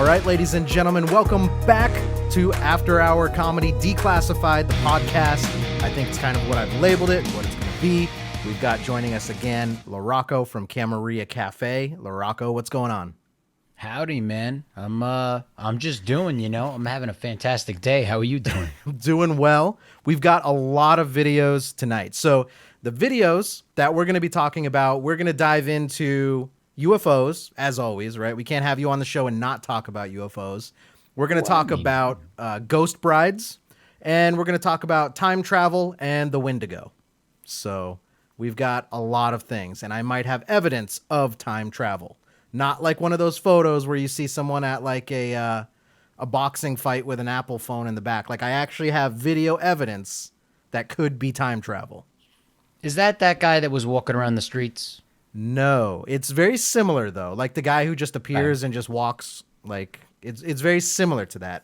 All right, ladies and gentlemen, welcome back to After Hour Comedy Declassified, the podcast. I think it's kind of what I've labeled it, what it's going to be. We've got joining us again, LaRocco from Camarilla Cafe. LaRocco, what's going on? Howdy, man. I'm just doing, I'm having a fantastic day. How are you doing? Doing well. We've got a lot of videos tonight. So the videos that we're going to be talking about, we're going to dive into UFOs, as always, right? We can't have you on the show and not talk about UFOs. We're going to talk about ghost brides, and we're going to talk about time travel and the Windigo. So we've got a lot of things, and I might have evidence of time travel. Not like one of those photos where you see someone at like a boxing fight with an Apple phone in the back. Like I actually have video evidence that could be time travel. Is that guy that was walking around the streets? No, it's very similar though. Like the guy who just appears and just walks. Like it's very similar to that.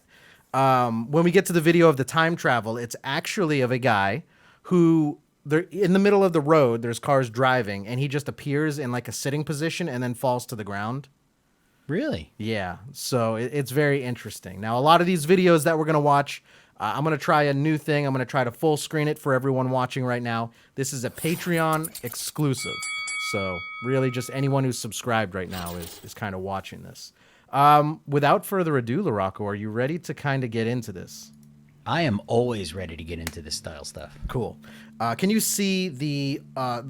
When we get to the video of the time travel, it's actually of a guy who they're in the middle of the road. There's cars driving, and he just appears in like a sitting position and then falls to the ground. Really? Yeah. So it's very interesting. Now, a lot of these videos that we're going to watch, I'm going to try a new thing. I'm going to try to full screen it for everyone watching right now. This is a Patreon exclusive. So really just anyone who's subscribed right now is kind of watching this. Without further ado, LaRocco, are you ready to kind of get into this? I am always ready to get into this style stuff. Cool. Can you see the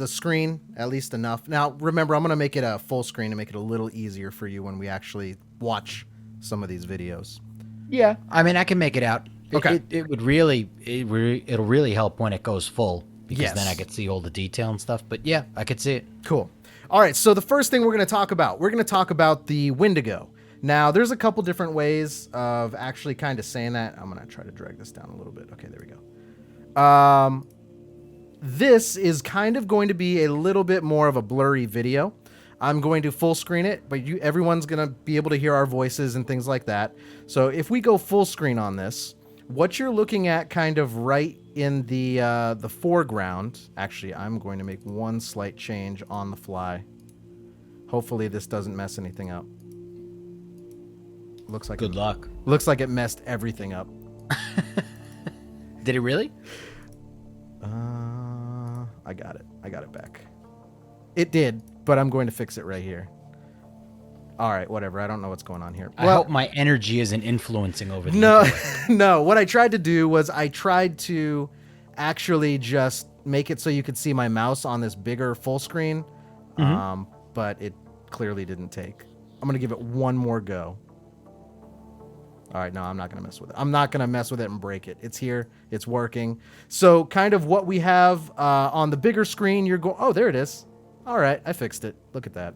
screen at least enough? Now, remember, I'm going to make it a full screen to make it a little easier for you when we actually watch some of these videos. Yeah. I mean, I can make it out. Okay. It'll really help when it goes full, because then I Yes. could see all the detail and stuff. But yeah, I could see it. Cool. All right, so the first thing we're going to talk about the Windigo. Now, there's a couple different ways of actually kind of saying that. I'm going to try to drag this down a little bit. Okay, there we go. This is kind of going to be a little bit more of a blurry video. I'm going to full screen it, but everyone's going to be able to hear our voices and things like that. So if we go full screen on this, what you're looking at kind of right in the foreground. Actually, I'm going to make one slight change on the fly. Hopefully this doesn't mess anything up. Looks like Good luck. Looks like it messed everything up. Did it really? I got it. I got it back. It did, but I'm going to fix it right here. All right, whatever. I don't know what's going on here. I hope my energy isn't influencing over the No, internet. no. What I tried to do was I tried to actually just make it so you could see my mouse on this bigger full screen, but it clearly didn't take. I'm going to give it one more go. All right, no, I'm not going to mess with it. I'm not going to mess with it and break it. It's here. It's working. So kind of what we have on the bigger screen, you're going, oh, there it is. All right, I fixed it. Look at that.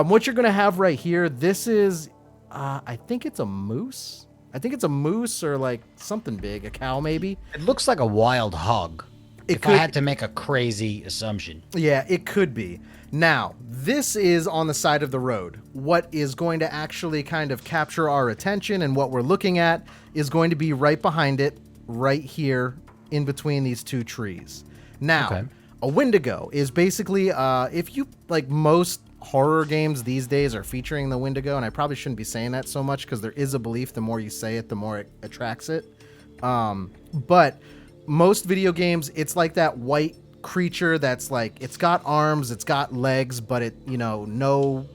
What you're going to have right here, this is, I think it's a moose. I think it's a moose or like something big, a cow maybe. It looks like a wild hog. I had to make a crazy assumption. Yeah, it could be. Now, this is on the side of the road. What is going to actually kind of capture our attention and what we're looking at is going to be right behind it, right here in between these two trees. Now, a Windigo is basically, if you, like most horror games these days are featuring the Windigo, and I probably shouldn't be saying that so much because there is a belief the more you say it, the more it attracts it. But most video games, it's like that white creature that's like, it's got arms, it's got legs, but it, no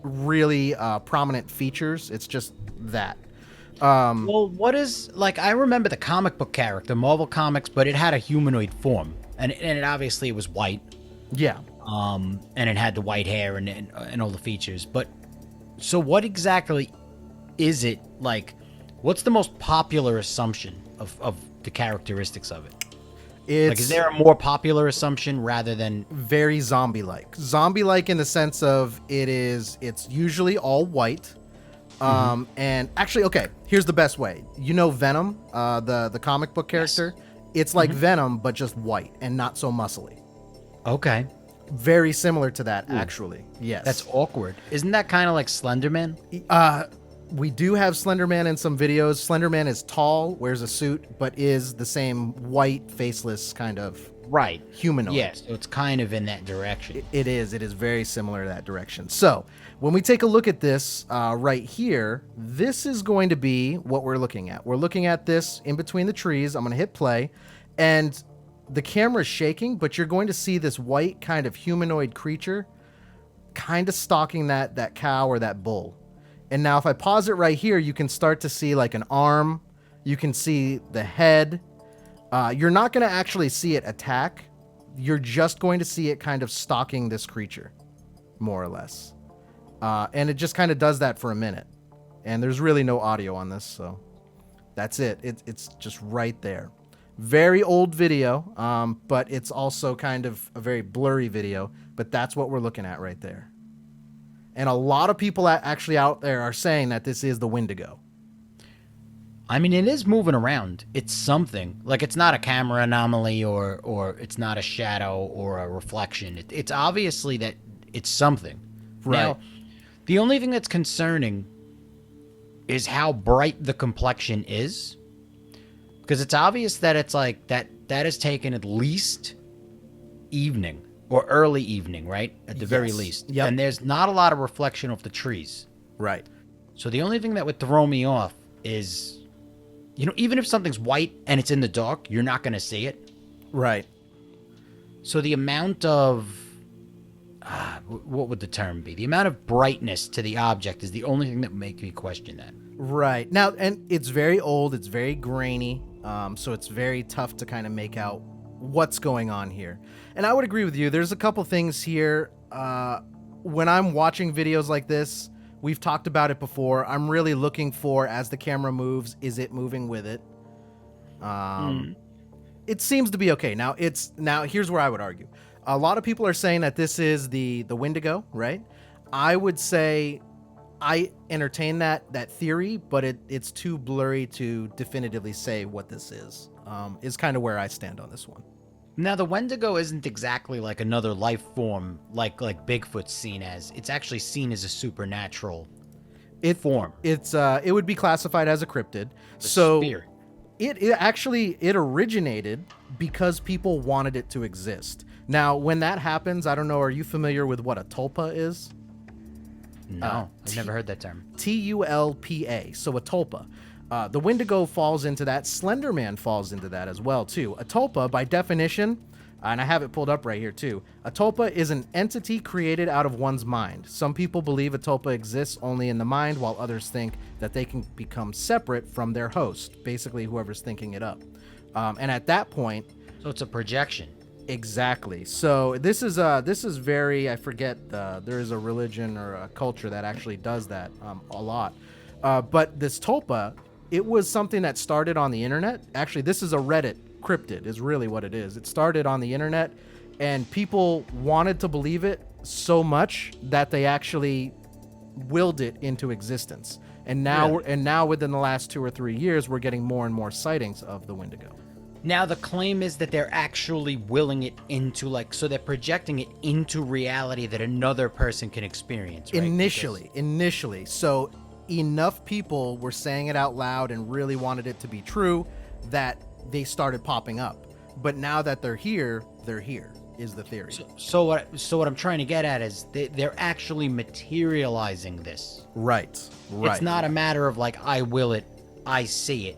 really prominent features. It's just that. Well, what is, like, I remember the comic book character, Marvel Comics, but it had a humanoid form, and it obviously was white. Yeah. And it had the white hair and all the features. But so what exactly is it? Like, what's the most popular assumption of the characteristics of it? Like, is there a more popular assumption rather than very zombie-like? Zombie-like in the sense of it's usually all white. And actually, okay, here's the best way. Venom, the comic book character? Yes. It's like Venom, but just white and not so muscly. Okay. Very similar to that, actually. Yes. That's awkward. Isn't that kind of like Slenderman? We do have Slenderman in some videos. Slenderman is tall, wears a suit, but is the same white, faceless kind of Right. humanoid. Yeah, so it's kind of in that direction. It is. It is very similar to that direction. So when we take a look at this right here, this is going to be what we're looking at. We're looking at this in between the trees. I'm going to hit play, and the camera's shaking, but you're going to see this white kind of humanoid creature kind of stalking that cow or that bull. And now if I pause it right here, you can start to see like an arm. You can see the head. You're not going to actually see it attack. You're just going to see it kind of stalking this creature, more or less. And it just kind of does that for a minute. And there's really no audio on this, so that's it. It's just right there. Very old video, but it's also kind of a very blurry video. But that's what we're looking at right there. And a lot of people actually out there are saying that this is the Windigo. I mean, it is moving around. It's something. Like, it's not a camera anomaly or it's not a shadow or a reflection. It's obviously that it's something. Right. Now, the only thing that's concerning is how bright the complexion is. Because it's obvious that it's like that has taken at least evening or early evening, right? At the very least. Yep. And there's not a lot of reflection of the trees. Right. So the only thing that would throw me off is, you know, even if something's white and it's in the dark, you're not going to see it. Right. So the amount of, what would the term be? The amount of brightness to the object is the only thing that would make me question that. Right. Now, and it's very old. It's very grainy. So it's very tough to kind of make out what's going on here. And I would agree with you. There's a couple things here. When I'm watching videos like this, we've talked about it before. I'm really looking for, as the camera moves, is it moving with it? It seems to be okay. Now here's where I would argue. A lot of people are saying that this is the Windigo, right? I would say I entertain that theory, but it's too blurry to definitively say what this is kind of where I stand on this one. Now, the Wendigo isn't exactly like another life form like Bigfoot's seen as. It's actually seen as a supernatural form. It would be classified as a cryptid. So spirit. It originated because people wanted it to exist. Now, when that happens, I don't know, are you familiar with what a tulpa is? No, I've never heard that term. Tulpa. So a tulpa. The Windigo falls into that. Slenderman falls into that as well, too. A tulpa, by definition, and I have it pulled up right here, too. A tulpa is an entity created out of one's mind. Some people believe a tulpa exists only in the mind, while others think that they can become separate from their host, basically whoever's thinking it up. And at that point... So it's a projection. Exactly. So this is very, I forget, there is a religion or a culture that actually does that a lot. But this tulpa, it was something that started on the internet. Actually, this is a Reddit cryptid is really what it is. It started on the internet, and people wanted to believe it so much that they actually willed it into existence. And now, now within the last 2 or 3 years, we're getting more and more sightings of the Windigo. Now, the claim is that they're actually willing it into, so they're projecting it into reality that another person can experience, right? Initially. So enough people were saying it out loud and really wanted it to be true that they started popping up. But now that they're here, is the theory. So what I'm trying to get at is they're actually materializing this. Right. It's not a matter of, I will it, I see it.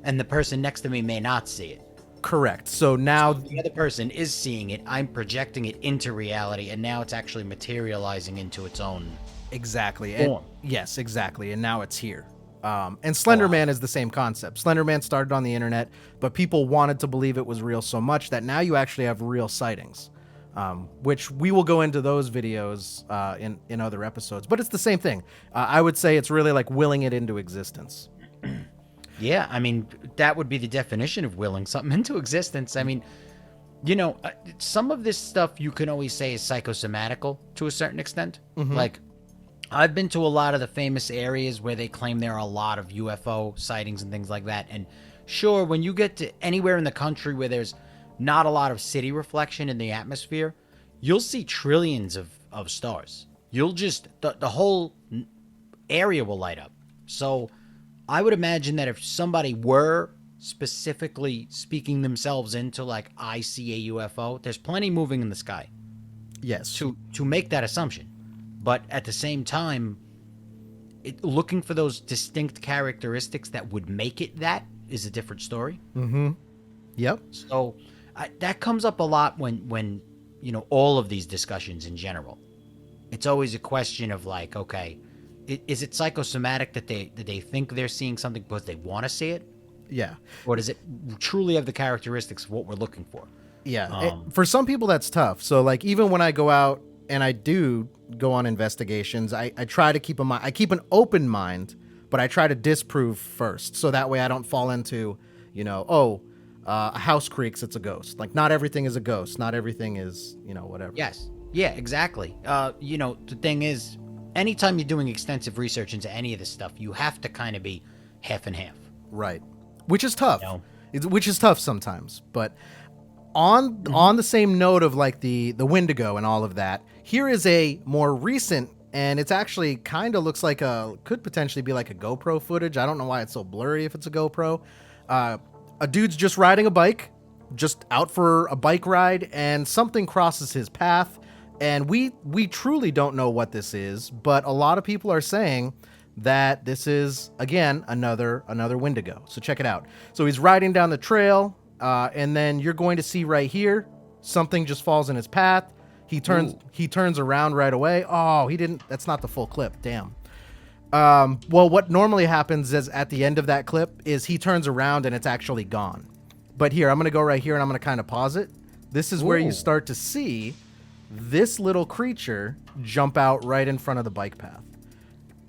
And the person next to me may not see it. Correct. So now the other person is seeing it. I'm projecting it into reality, and now it's actually materializing into its own exactly form. Yes, exactly. And now it's here. And Slenderman is the same concept. Slenderman started on the internet, but people wanted to believe it was real so much that now you actually have real sightings, which we will go into those videos in other episodes. But it's the same thing. I would say it's really like willing it into existence. Yeah, I mean, that would be the definition of willing something into existence. I mean, some of this stuff you can always say is psychosomatical to a certain extent. Mm-hmm. I've been to a lot of the famous areas where they claim there are a lot of UFO sightings and things like that. And sure, when you get to anywhere in the country where there's not a lot of city reflection in the atmosphere, you'll see trillions of stars. You'll just, the whole area will light up. So I would imagine that if somebody were specifically speaking themselves into like, I see a UFO. There's plenty moving in the sky Yes. to make that assumption. But at the same time, looking for those distinct characteristics that would make it that is a different story. Yep. So that comes up a lot when all of these discussions in general. It's always a question of like, okay, is it psychosomatic that they think they're seeing something because they want to see it? Yeah. Or does it truly have the characteristics of what we're looking for? Yeah. For some people, that's tough. So, like, even when I go out and I do go on investigations, I try to keep I keep an open mind, but I try to disprove first. So that way I don't fall into, a house creaks, it's a ghost. Like, not everything is a ghost. Not everything is, whatever. Yes. Yeah, exactly. The thing is, anytime you're doing extensive research into any of this stuff, you have to kind of be half and half. Right. Which is tough. Which is tough sometimes. But on the same note of like the Windigo and all of that, here is a more recent, and it's actually kind of looks like could potentially be like a GoPro footage. I don't know why it's so blurry if it's a GoPro. A dude's just riding a bike, just out for a bike ride, and something crosses his path. And we truly don't know what this is, but a lot of people are saying that this is, again, another Windigo. So check it out. So he's riding down the trail, and then you're going to see right here, something just falls in his path. He turns around right away. Oh, he didn't. That's not the full clip. Damn. Well, what normally happens is at the end of that clip is he turns around and it's actually gone. But here, I'm going to go right here and I'm going to kind of pause it. This is where you start to see this little creature jump out right in front of the bike path.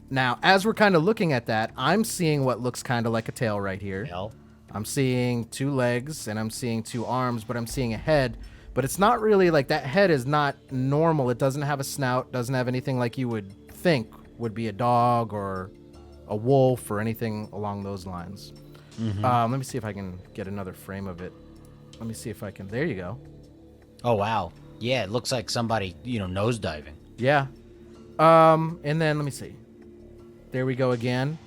Now, as we're kind of looking at that, I'm seeing what looks kind of like a tail right here. Hell. I'm seeing 2 legs and I'm seeing 2 arms, but I'm seeing a head. But it's not really like that head is not normal. It doesn't have a snout, doesn't have anything like you would think would be a dog or a wolf or anything along those lines. Let me see if I can get another frame of it. Let me see if I can. There you go. Oh, wow. Yeah, it looks like somebody, nosediving. Yeah. And then let me see. There we go again.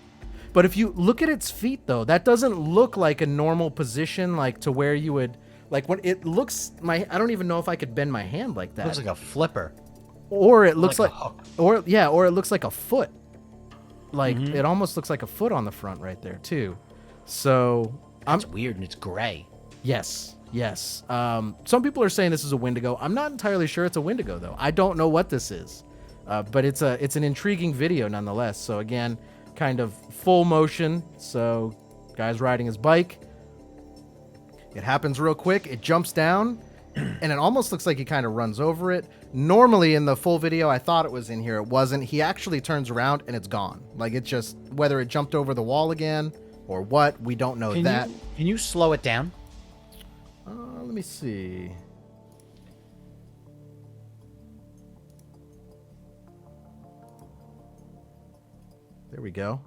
But if you look at its feet, though, that doesn't look like a normal position, like to where you would, like when it looks, I don't even know if I could bend my hand like that. It looks like a flipper. Or it looks like or it looks like a foot. Like it almost looks like a foot on the front right there too. So That's weird, and it's gray. Yes. Some people are saying this is a Windigo. I'm not entirely sure it's a Windigo though. I don't know what this is, but it's an intriguing video nonetheless. So again, kind of full motion. So guy's riding his bike. It happens real quick. It jumps down, and it almost looks like he kind of runs over it. Normally in the full video, I thought it was in here. It wasn't. He actually turns around and it's gone. Like it just, whether it jumped over the wall again or what, we don't know that. Can you slow it down? Let me see. There we go.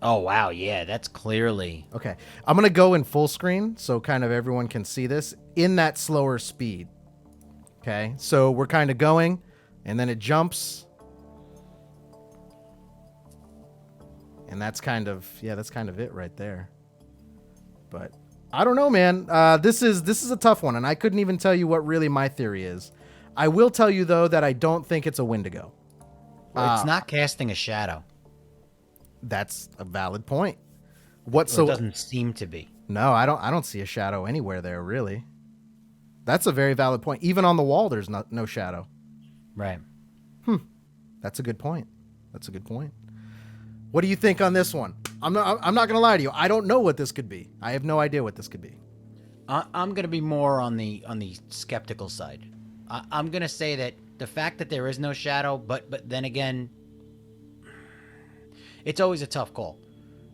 Oh, wow. Yeah, that's clearly... Okay. I'm going to go in full screen so kind of everyone can see this in that slower speed. Okay. So we're kind of going and then it jumps. And that's kind of it right there. But I don't know, man. This is a tough one, and I couldn't even tell you what really my theory is. I will tell you though that I don't think it's a Windigo. It's not casting a shadow. That's a valid point. It doesn't seem to be. No, I don't see a shadow anywhere there, really. That's a very valid point. Even on the wall, there's no shadow. Right. That's a good point. What do you think on this one? I'm not going to lie to you. I don't know what this could be. I have no idea what this could be. I'm going to be more on the skeptical side. I'm going to say that the fact that there is no shadow, but then again, it's always a tough call.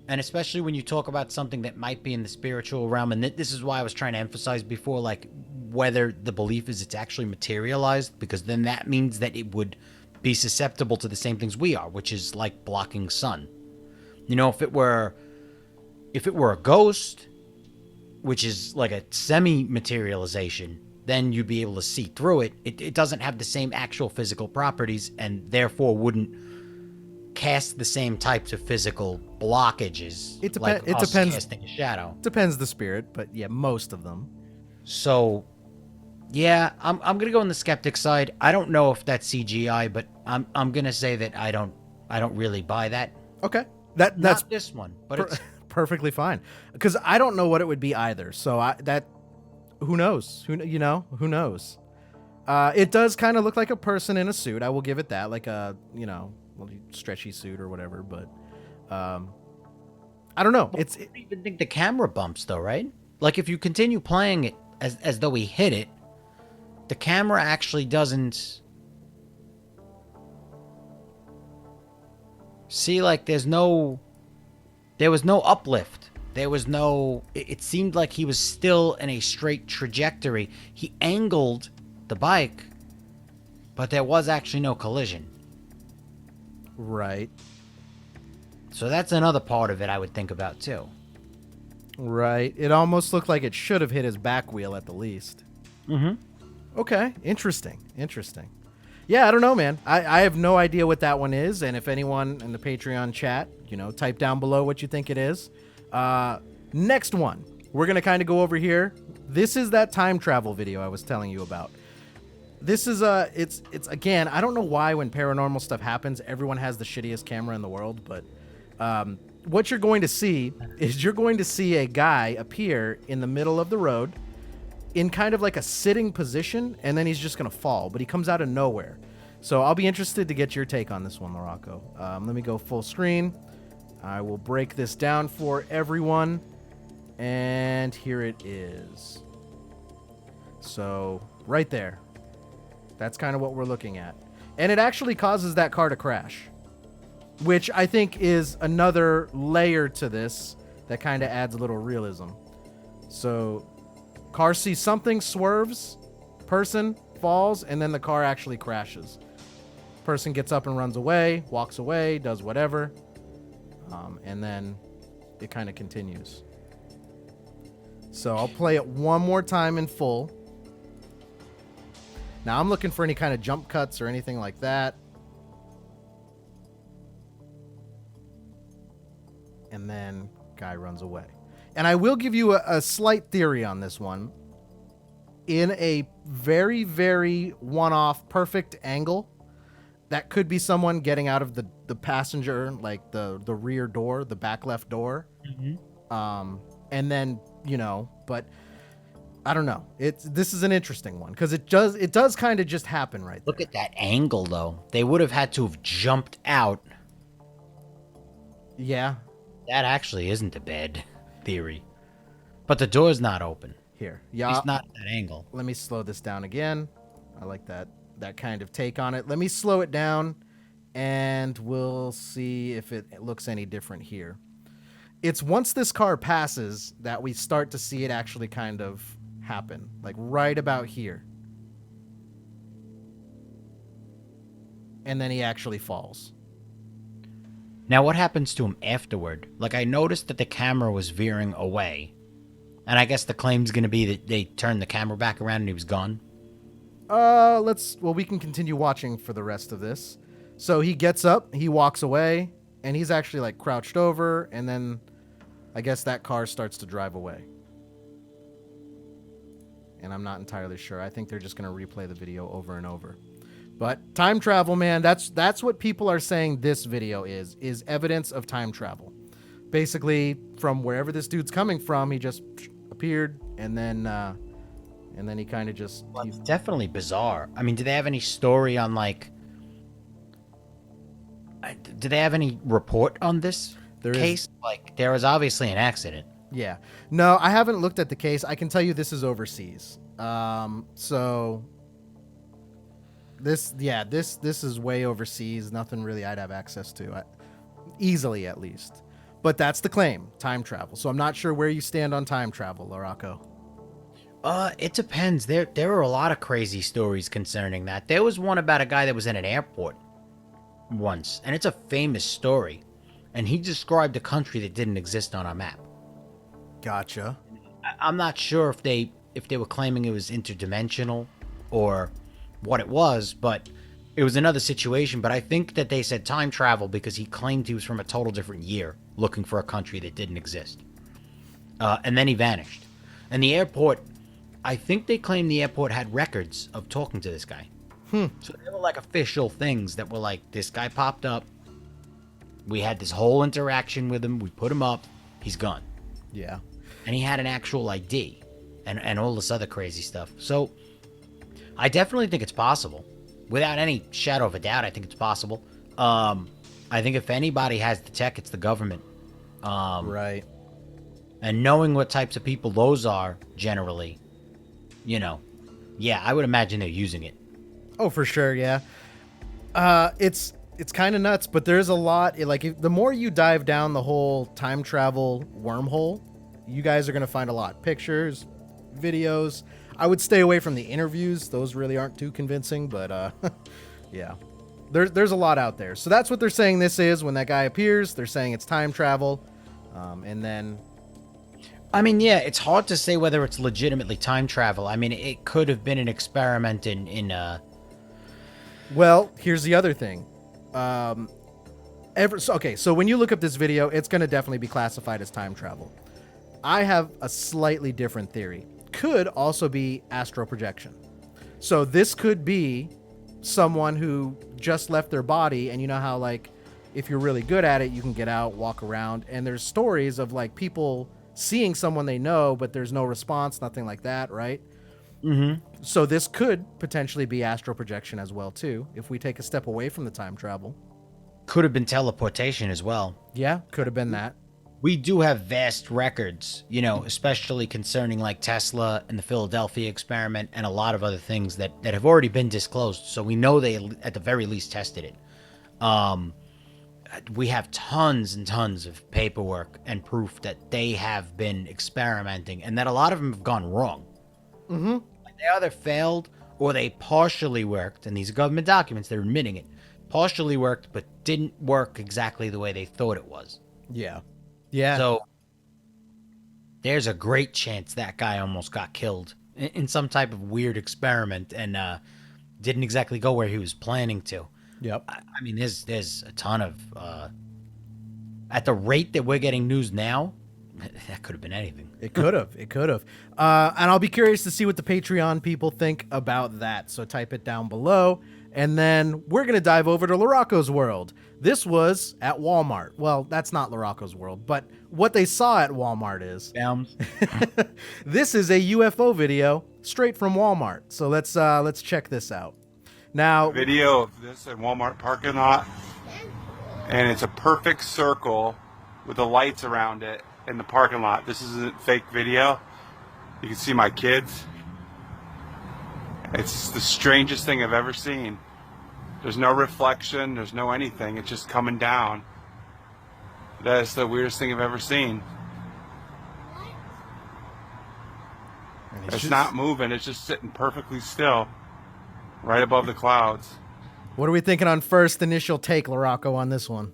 And especially when you talk about something that might be in the spiritual realm, and this is why I was trying to emphasize before, like, whether the belief is it's actually materialized, because then that means that it would be susceptible to the same things we are, which is like blocking sun. If it were a ghost, which is like a semi-materialization, then you'd be able to see through it. It doesn't have the same actual physical properties, and therefore wouldn't cast the same types of physical blockages. It like us depends. casting a shadow. Depends the spirit, but yeah, most of them. So, yeah, I'm gonna go on the skeptic side. I don't know if that's CGI, but I'm gonna say that I don't really buy that. Okay, that's Not this one, but it's perfectly fine. Because I don't know what it would be either. So who knows? Who knows? It does kind of look like a person in a suit. I will give it that, like a stretchy suit or whatever. But I don't know. I don't even think the camera bumps though, right? Like if you continue playing it as though we hit it, the camera actually doesn't. See, like there was no uplift. There was no. It seemed like he was still in a straight trajectory. He angled the bike, but there was actually no collision. Right. So that's another part of it I would think about too. Right. It almost looked like it should have hit his back wheel at the least. Mm-hmm. Okay. Interesting. Yeah, I don't know, man. I have no idea what that one is, and if anyone in the Patreon chat, type down below what you think it is. Next one, we're gonna kind of go over here. This is that time travel video I was telling you about. This is it's again, I don't know why when paranormal stuff happens, everyone has the shittiest camera in the world, but what you're going to see is you're going to see a guy appear in the middle of the road in kind of like a sitting position, and then he's just going to fall, but he comes out of nowhere. So I'll be interested to get your take on this one, Morocco. Let me go full screen. I will break this down for everyone, and here it is. So right there, that's kind of what we're looking at. And it actually causes that car to crash, which I think is another layer to this that kind of adds a little realism. So car sees something, swerves, person falls, and then the car actually crashes. Person gets up and runs away, walks away, does whatever, and then it kind of continues. So I'll play it one more time in full. Now I'm looking for any kind of jump cuts or anything like that. And then guy runs away. And I will give you a slight theory on this one. In a very, very one-off perfect angle, that could be someone getting out of the passenger, like the rear door, the back left door. Mm-hmm. And then, but I don't know. This is an interesting one because it does kind of just happen right there. Look at that angle, though. They would have had to have jumped out. Yeah. That actually isn't a bad theory. But the door's not open. Here. Yeah. It's not at that angle. Let me slow this down again. I like that kind of take on it. Let me slow it down, and we'll see if it looks any different here. It's once this car passes that we start to see it actually kind of happen, like right about here. And then he actually falls. Now, what happens to him afterward? Like, I noticed that the camera was veering away. And I guess the claim's going to be that they turned the camera back around and he was gone. We can continue watching for the rest of this. So he gets up, he walks away, and he's actually like crouched over, and then I guess that car starts to drive away. And I'm not entirely sure. I think they're just going to replay the video over and over. But time travel, man, that's what people are saying this video is evidence of time travel. Basically, from wherever this dude's coming from, he just appeared, and then he kind of just... Well, it's definitely bizarre. I mean, do they have any story on, like... Do they have any report on this case? Like, there was obviously an accident. Yeah. No, I haven't looked at the case. I can tell you this is overseas. So... This is way overseas. Nothing really I'd have access to, easily at least. But that's the claim, time travel. So I'm not sure where you stand on time travel, Larocco. It depends. There are a lot of crazy stories concerning that. There was one about a guy that was in an airport once, and it's a famous story. And he described a country that didn't exist on our map. Gotcha. I'm not sure if they were claiming it was interdimensional or what it was, but it was another situation, but I think that they said time travel because he claimed he was from a total different year looking for a country that didn't exist. And then he vanished. And the airport, I think they claimed the airport had records of talking to this guy. So they were like official things that were like, this guy popped up. We had this whole interaction with him. We put him up. He's gone. Yeah. And he had an actual ID and all this other crazy stuff. So I definitely think it's possible. Without any shadow of a doubt, I think it's possible. I think if anybody has the tech, it's the government. Right. And knowing what types of people those are, generally, yeah, I would imagine they're using it. Oh, for sure, yeah. It's kind of nuts, but there's a lot. The more you dive down the whole time travel wormhole, you guys are going to find a lot. Pictures, videos. I would stay away from the interviews. Those really aren't too convincing, but yeah. There's a lot out there. So that's what they're saying this is. When that guy appears, they're saying it's time travel. And then... I mean, yeah, it's hard to say whether it's legitimately time travel. I mean, it could have been an experiment in Well, here's the other thing. So when you look up this video, it's going to definitely be classified as time travel. I have a slightly different theory. Could also be astral projection. So this could be someone who just left their body, and you know how, like, if you're really good at it, you can get out, walk around, and there's stories of, like, people seeing someone they know, but there's no response, nothing like that, right? Mm-hmm. So this could potentially be astral projection as well, too, if we take a step away from the time travel. Could have been teleportation as well. Yeah, could have been that. We do have vast records, especially concerning like Tesla and the Philadelphia experiment and a lot of other things that have already been disclosed. So we know they at the very least tested it. We have tons and tons of paperwork and proof that they have been experimenting and that a lot of them have gone wrong. Mm-hmm. They either failed or they partially worked, and these are government documents, they're admitting it. Partially worked, but didn't work exactly the way they thought it was. Yeah. Yeah. So there's a great chance that guy almost got killed in some type of weird experiment and didn't exactly go where he was planning to. Yep. I mean, there's a ton of... at the rate that we're getting news now, that could have been anything. It could have. It could have. And I'll be curious to see what the Patreon people think about that. So type it down below. And then we're going to dive over to LaRocco's world. This was at Walmart. Well, that's not LaRocco's world, but what they saw at Walmart is... This is a UFO video straight from Walmart. So let's check this out. Now... Video of this at Walmart parking lot. And it's a perfect circle with the lights around it in the parking lot. This isn't fake video. You can see my kids. It's the strangest thing I've ever seen. There's no reflection, there's no anything, it's just coming down. That is the weirdest thing I've ever seen. It's not moving, it's just sitting perfectly still, right above the clouds. What are we thinking on first initial take, LaRocco, on this one?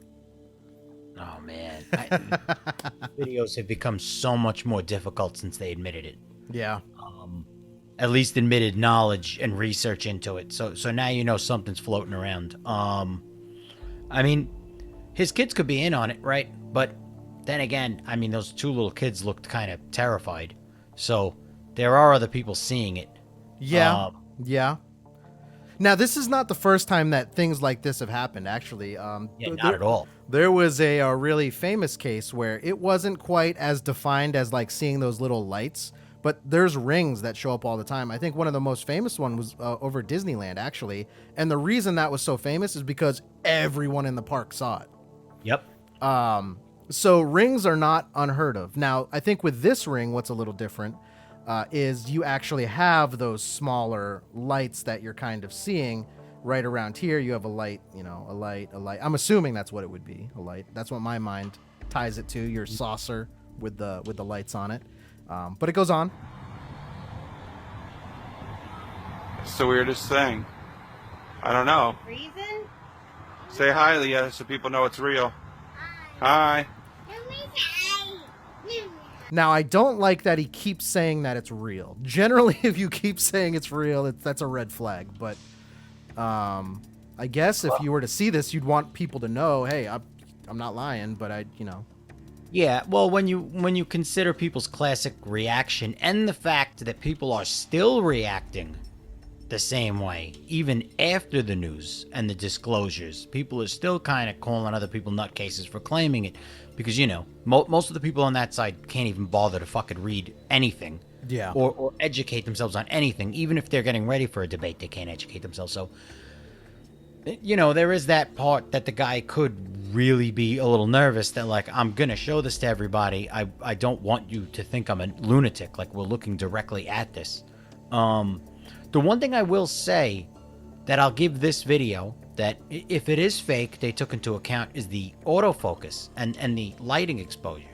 Oh, man. Videos have become so much more difficult since they admitted it. Yeah. At least admitted knowledge and research into it. So now something's floating around. I mean, his kids could be in on it, right? But then again, I mean, those two little kids looked kind of terrified. So there are other people seeing it. Yeah. Yeah. Now, this is not the first time that things like this have happened, actually. Not at all. There was a really famous case where it wasn't quite as defined as like seeing those little lights. But there's rings that show up all the time. I think one of the most famous one was over Disneyland, actually. And the reason that was so famous is because everyone in the park saw it. Yep. So rings are not unheard of. Now, I think with this ring, what's a little different is you actually have those smaller lights that you're kind of seeing right around here. You have a light, a light. I'm assuming that's what it would be, a light. That's what my mind ties it to, your saucer with the lights on it. But it goes on. It's the weirdest thing. I don't know. Reason? Say hi, Leah, so people know it's real. Hi. Now, I don't like that he keeps saying that it's real. Generally, if you keep saying it's real, that's a red flag. But I guess if you were to see this, you'd want people to know, hey, I'm not lying, but Yeah, well, when you consider people's classic reaction and the fact that people are still reacting the same way, even after the news and the disclosures, people are still kind of calling other people nutcases for claiming it, because most of the people on that side can't even bother to fucking read anything, or educate themselves on anything. Even if they're getting ready for a debate, they can't educate themselves. So, there is that part that the guy could really be a little nervous that, like, I'm gonna show this to everybody. I don't want you to think I'm a lunatic. Like, we're looking directly at this. The one thing I will say that I'll give this video that if it is fake, they took into account is the autofocus and the lighting exposure.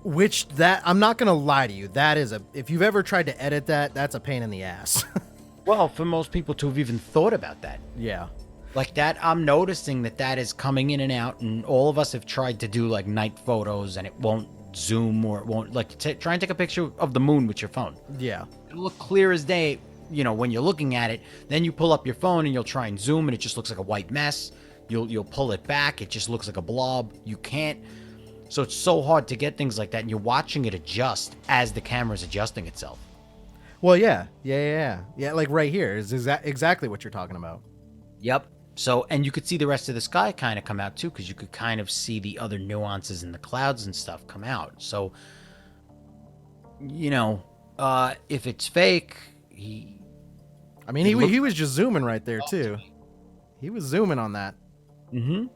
Which that I'm not gonna lie to you, that is if you've ever tried to edit that's a pain in the ass. Well, for most people to have even thought about that. Yeah. Like that, I'm noticing that is coming in and out, and all of us have tried to do like night photos, and it won't zoom, or it won't try and take a picture of the moon with your phone. Yeah. It'll look clear as day, when you're looking at it. Then you pull up your phone and you'll try and zoom, and it just looks like a white mess. You'll pull it back, it just looks like a blob. You can't. So it's so hard to get things like that, and you're watching it adjust as the camera's adjusting itself. Well, yeah. Like right here is exactly what you're talking about. Yep. So, and you could see the rest of the sky kind of come out too, because you could kind of see the other nuances in the clouds and stuff come out. So, if it's fake, he was just zooming right there too. He was zooming on that. Mm-hmm.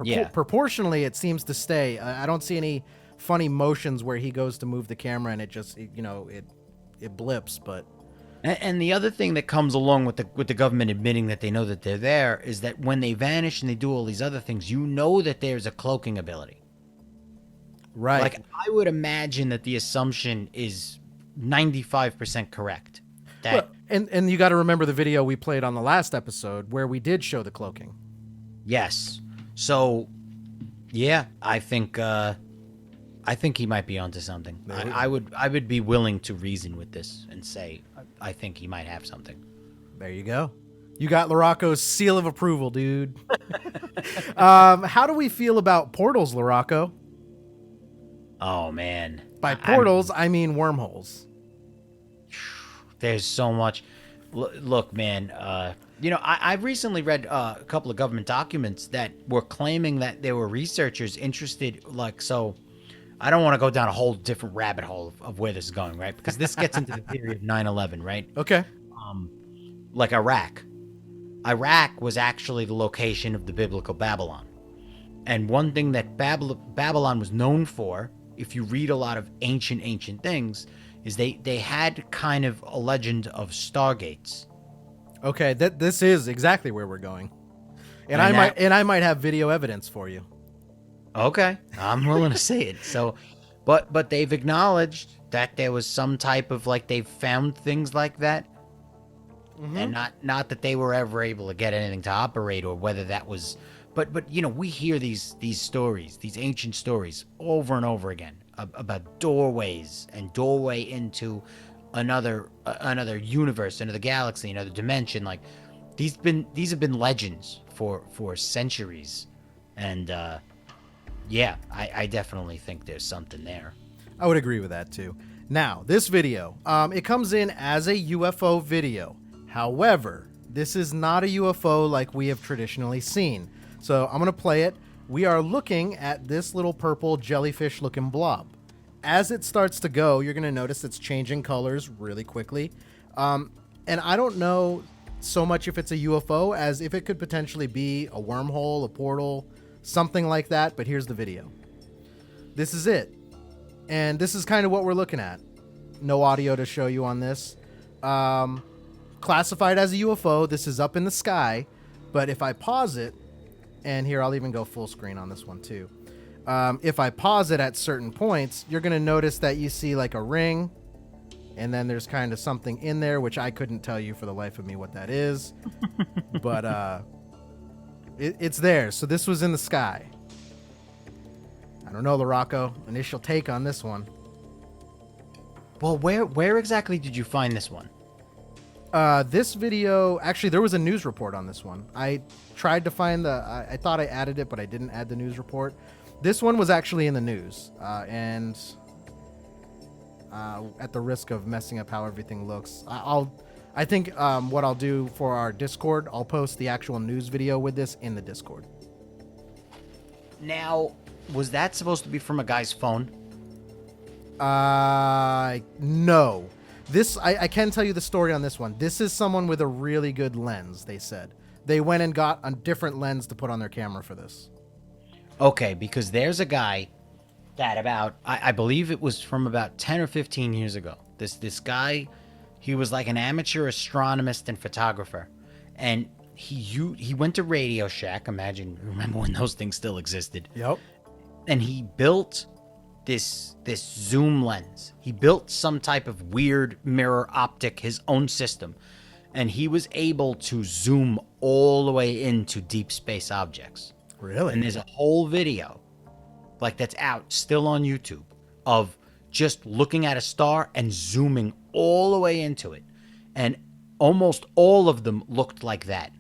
Yeah. Proportionally, it seems to stay. I don't see any funny motions where he goes to move the camera and it just, it blips, but. And the other thing that comes along with the government admitting that they know that they're there is that when they vanish and they do all these other things, that there's a cloaking ability. Right. Like, I would imagine that the assumption is 95% correct. That and you got to remember the video we played on the last episode where we did show the cloaking. Yes. So, yeah, I think he might be onto something. I would be willing to reason with this and say I think he might have something. There you go. You got LaRocco's seal of approval, dude. How do we feel about portals, LaRocco? Oh, man. By portals, I mean wormholes. There's so much. Look, man, I've recently read a couple of government documents that were claiming that there were researchers interested, I don't want to go down a whole different rabbit hole of where this is going, right? Because this gets into the theory of 9/11, right? Okay. Like Iraq. Iraq was actually the location of the biblical Babylon. And one thing that Babylon was known for, if you read a lot of ancient things, is they had kind of a legend of Stargates. Okay, this is exactly where we're going. And I might have video evidence for you. Okay, I'm willing to say it. So, but they've acknowledged that there was some type of they've found things like that, and not that they were ever able to get anything to operate, or whether that was. But we hear these stories, these ancient stories, over and over again about doorways and doorway into another universe, another galaxy, another dimension. Like these have been legends for centuries, and. Yeah, I definitely think there's something there. I would agree with that too. Now, this video, it comes in as a UFO video. However, this is not a UFO like we have traditionally seen. So I'm going to play it. We are looking at this little purple jellyfish looking blob. As it starts to go, you're going to notice it's changing colors really quickly. And I don't know so much if it's a UFO as if it could potentially be a wormhole, a portal, something like that, but here's the video. This is it. And this is kind of what we're looking at. No audio to show you on this. Classified as a UFO. This is up in the sky. But if I pause it, and here I'll even go full screen on this one too. If I pause it at certain points, you're going to notice that you see like a ring. And then there's kind of something in there, which I couldn't tell you for the life of me what that is. But it's there. So this was in the sky. I don't know, LaRocco. Initial take on this one. Well, where exactly did you find this one? This video, actually, there was a news report on this one. I tried to find I thought I added it, but I didn't add the news report. This one was actually in the news, and at the risk of messing up how everything looks, I think what I'll do for our Discord, I'll post the actual news video with this in the Discord. Now, was that supposed to be from a guy's phone? No. This, I can tell you the story on this one. This is someone with a really good lens, they said. They went and got a different lens to put on their camera for this. Okay, because there's a guy that I believe it was from about 10 or 15 years ago. This guy, he was like an amateur astronomist and photographer. And he went to Radio Shack. Remember when those things still existed? Yep. And he built this zoom lens. He built some type of weird mirror optic, his own system, and he was able to zoom all the way into deep space objects. Really? And there's a whole video like that's out still on YouTube of just looking at a star and zooming all the way into it, and almost all of them looked like that.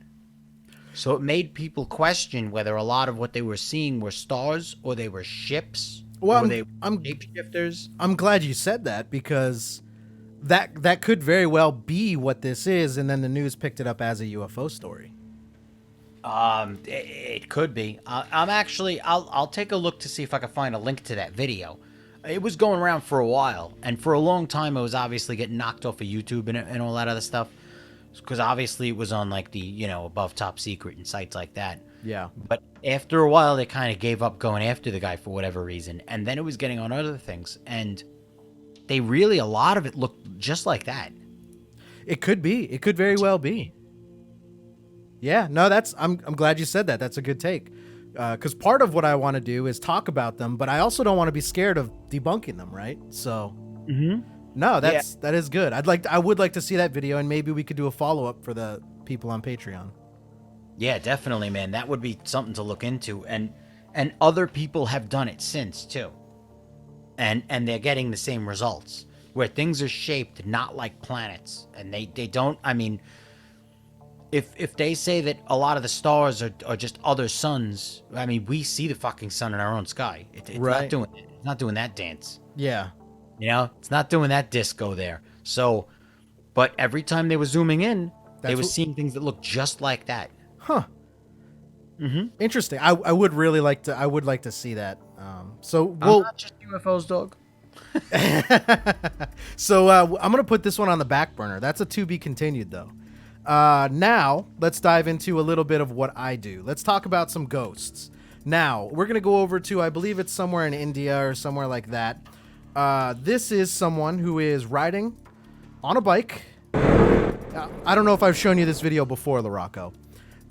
So it made people question whether a lot of what they were seeing were stars or they were ships. Well, I'm shapeshifters. I'm glad you said that, because that could very well be what this is, and then the news picked it up as a UFO story. It could be. I'll take a look to see if I can find a link to that video. It was going around for a while, and for a long time it was obviously getting knocked off of YouTube and all that other stuff, because obviously it was on like the above top secret and sites like that. Yeah. But after a while, they kind of gave up going after the guy for whatever reason. And then it was getting on other things. And a lot of it looked just like that. It could be. It could very well be. Yeah, no, I'm glad you said that. That's a good take. Because part of what I want to do is talk about them, but I also don't want to be scared of debunking them, right? So, no, that is good. I would like to see that video, and maybe we could do a follow-up for the people on Patreon. Yeah, definitely, man. That would be something to look into, and other people have done it since too, and they're getting the same results, where things are shaped not like planets, and they don't. I mean, if they say that a lot of the stars are just other suns, I mean, we see the fucking sun in our own sky. It's right. not doing that dance. Yeah, it's not doing that disco there. So, but every time they were zooming in, they were seeing things that looked just like that. Huh. Interesting. I would really like to. I would like to see that. So I'm not just UFOs, dog. So I'm gonna put this one on the back burner. That's a to be continued, though. Now let's dive into a little bit of what I do. Let's talk about some ghosts. Now we're gonna go over to, I believe it's somewhere in India or somewhere like that. This is someone who is riding on a bike. I don't know if I've shown you this video before, LaRocco.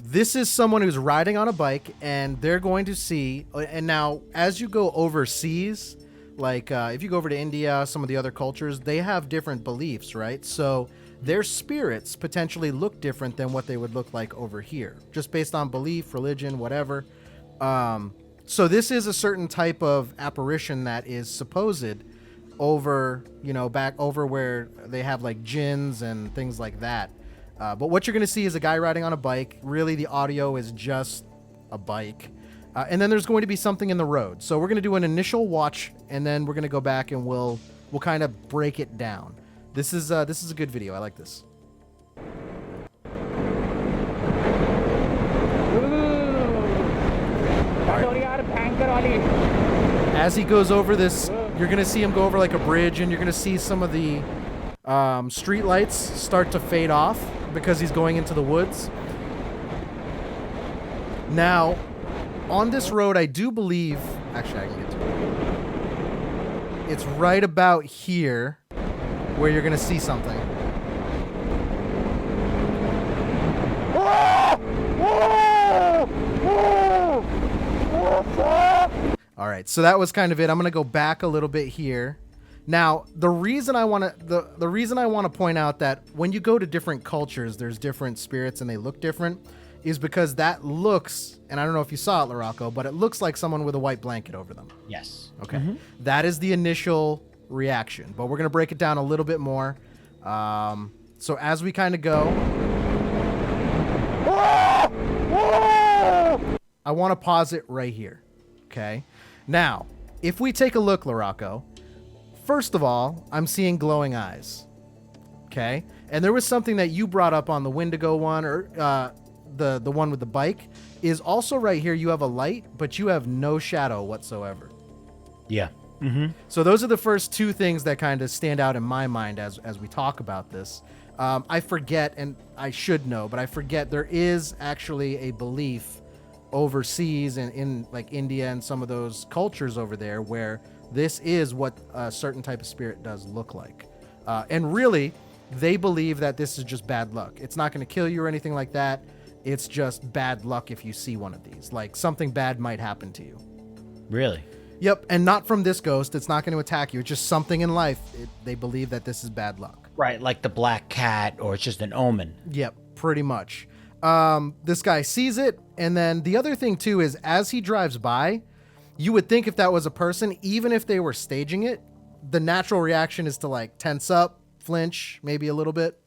This is someone who's riding on a bike, and they're going to see, and now as you go overseas, like if you go over to India, some of the other cultures, they have different beliefs, right? So their spirits potentially look different than what they would look like over here, just based on belief, religion, whatever. So this is a certain type of apparition that is supposed over, back over where they have like jinns and things like that. But what you're going to see is a guy riding on a bike. Really, the audio is just a bike. And then there's going to be something in the road. So we're going to do an initial watch, and then we're going to go back and we'll kind of break it down. This is a good video. I like this. As he goes over this, you're going to see him go over like a bridge, and you're going to see some of the street lights start to fade off because he's going into the woods. Now, on this road, I do believe... Actually, I can get to it. It's right about here where you're going to see something. All right, so that was kind of it. I'm going to go back a little bit here. Now, the reason I want to point out that when you go to different cultures, there's different spirits and they look different, is because that looks, and I don't know if you saw it, LaRocco, but it looks like someone with a white blanket over them. Yes. Okay. That is the initial reaction, but we're going to break it down a little bit more. So as we kind of go, I want to pause it right here. Okay. Now, if we take a look, Larocco, first of all, I'm seeing glowing eyes. Okay. And there was something that you brought up on the Windigo one, or the one with the bike, is also right here. You have a light, but you have no shadow whatsoever. Yeah. So those are the first two things that kind of stand out in my mind as we talk about this. I forget, and I should know, but I forget there is actually a belief overseas and in like India and some of those cultures over there where this is what a certain type of spirit does look like. And really, they believe that this is just bad luck. It's not going to kill you or anything like that. It's just bad luck if you see one of these. Like something bad might happen to you. Really? Yep, and not from this ghost. It's not going to attack you. It's just something in life. They believe that this is bad luck. Right, like the black cat, or it's just an omen. Yep, pretty much. This guy sees it, and then the other thing too is as he drives by, you would think if that was a person, even if they were staging it, the natural reaction is to like tense up, flinch, maybe a little bit.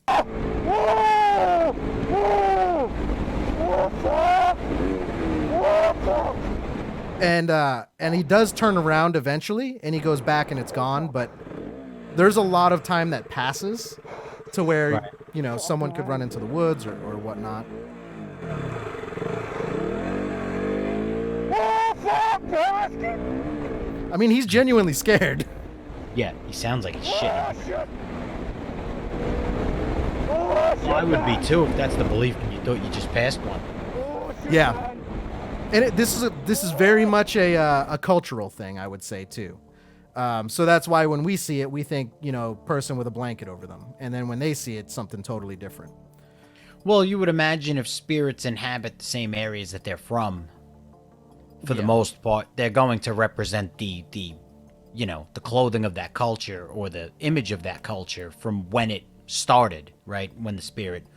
And he does turn around eventually, and he goes back, and it's gone. But there's a lot of time that passes to where, right, you know, someone could run into the woods or whatnot. I mean, he's genuinely scared. Yeah, he sounds like he's shitting. Well, I would be too if that's the belief and you thought you just passed one. Yeah. And this is very much a cultural thing, I would say, too. So that's why when we see it, we think, you know, person with a blanket over them. And then when they see it, something totally different. Well, you would imagine if spirits inhabit the same areas that they're from, for the most part, they're going to represent the you know, the clothing of that culture or the image of that culture from when it started, right? When the spirit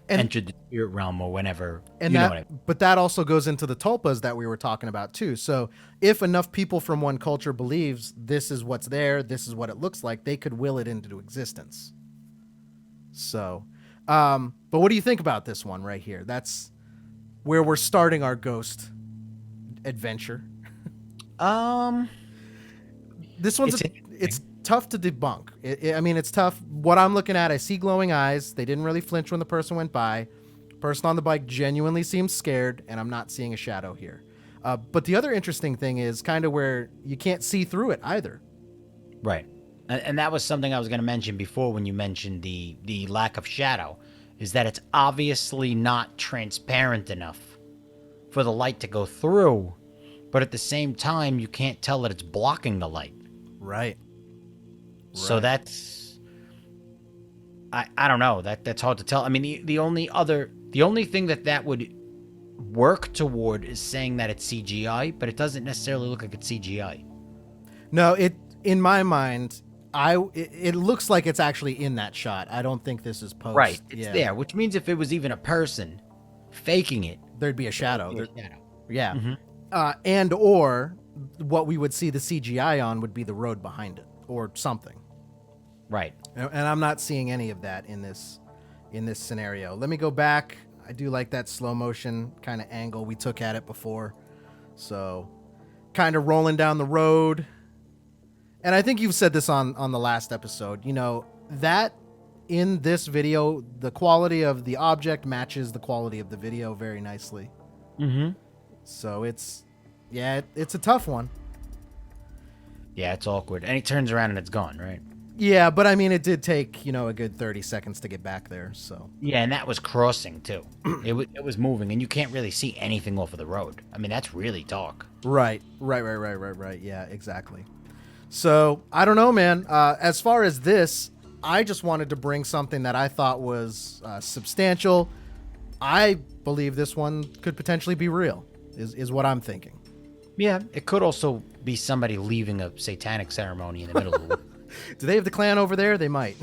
entered the spirit realm or whenever. And you know that, what I mean. but that also goes into the tulpas that we were talking about too. So if enough people from one culture believes this is what's there, this is what it looks like, they could will it into existence. So, but what do you think about this one right here? That's where we're starting our ghost adventure. This one's it's tough to debunk. I mean, it's tough. What I'm looking at, I see glowing eyes. They didn't really flinch when the person went by. Person on the bike genuinely seems scared, and I'm not seeing a shadow here. But the other interesting thing is kind of where you can't see through it either. Right. And that was something I was going to mention before when you mentioned the lack of shadow, is that it's obviously not transparent enough for the light to go through, but at the same time, you can't tell that it's blocking the light. Right. So that's, I don't know, that's hard to tell. I mean, the only thing that would work toward is saying that it's CGI, but it doesn't necessarily look like it's CGI. No, in my mind, it looks like it's actually in that shot. I don't think this is post. Right, it's there, which means if it was even a person faking it, there'd be a shadow. Yeah. Mm-hmm. And or what we would see the CGI on would be the road behind it or something. Right. And I'm not seeing any of that in this scenario. Let me go back. I do like that slow motion kind of angle we took at it before. So kind of rolling down the road. And I think you've said this on the last episode, you know, that in this video, the quality of the object matches the quality of the video very nicely. Mm-hmm. So it's a tough one. Yeah, it's awkward. And he turns around and it's gone, right? Yeah, but I mean, it did take, you know, a good 30 seconds to get back there, so. Yeah, and that was crossing, too. It was moving, and you can't really see anything off of the road. I mean, that's really dark. Right. Yeah, exactly. So, I don't know, man. As far as this, I just wanted to bring something that I thought was substantial. I believe this one could potentially be real, is what I'm thinking. Yeah, it could also be somebody leaving a satanic ceremony in the middle of the Do they have the clan over there? They might.